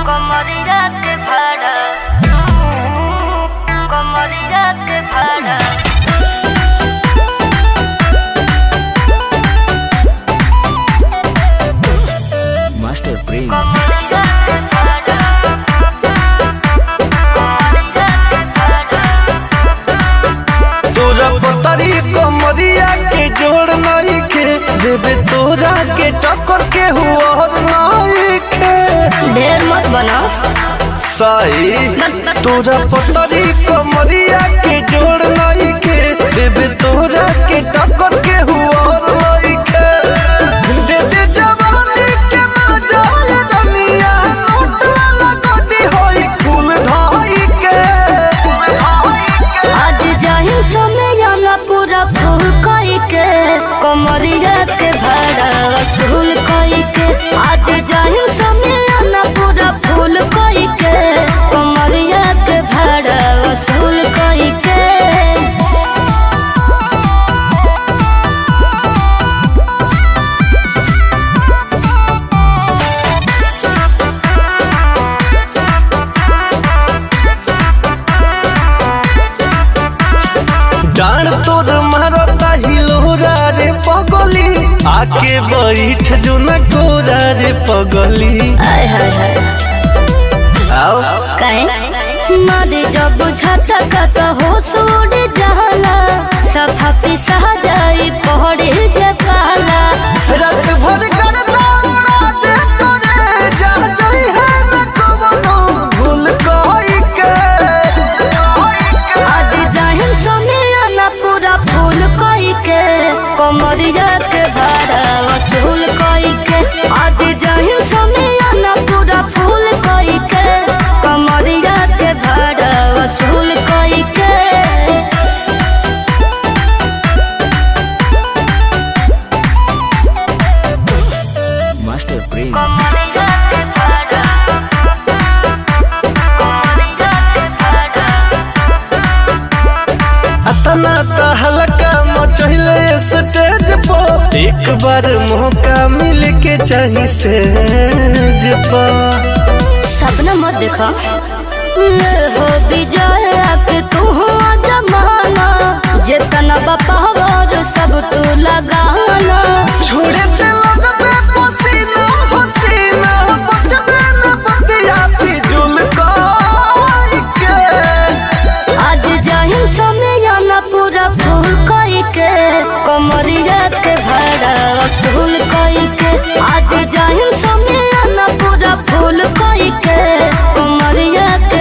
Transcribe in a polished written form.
कमरिया के भाड़ा कमरिया के भाड़ा मास्टर प्रिंस कमरिया के भाड़ा कमरिया के भाड़ा तोरा पतरी कमरिया के जोड़ नहीं के देवे तोरा के टक्कर के हुआ नहीं के ढेर मत बना सही तोरा पतरी कमरिया के जोड़ नहीं के देवे तोरा के टक्कर के हुआ नहीं के दे दे जवानी के मजा दुनिया नोट वाला गड्डी होई फूल धाई के आज जाहिर समय आना पूरा फूल कोई के कमरिया के भाड़ा वसूल कोई के आज जाहिर समय आना पूरा फूल कोई के कमरिया के भाड़ा वसूल कोई के डांड तोर मारता हिलोरा रे पगली आके बैठ जो न कोरा रे पगली हाय हाय हाय आओ कहे मारे जब झटका तो होश उड़ जाला सफा पिसा जाई पहड़े जे पाला रात भर करता उड़ा दे तोरे जा जाई है न कवनो भूल कोई के आज जाहिर समय आना पूरा फूल कोई के कमरिया के भाड़ा वसूल कोई के आज जाहिर समय आना पूरा फूल कोई के कमरिया के भाड़ा वसूल कोई के मास्टर प्रिंस कमरिया के भाड़ा कमरिया के भाड़ा अतना तो हल्का मचले स्टेज पर एक बार मौका मिल के चाही से जपा सपना मत देखा ये हो विजय के तू जमाना जितना बपावर सब तू लगाना छोड़े ते लोग पे पसीना हसीना बचबे न बतिया फिजुल के आज जाहिर समय आना पूरा फूल कोई के कमरिया के भाड़ा वसूल कोई के आज जाहिर समय आना पूरा फूल कोई के कमरिया के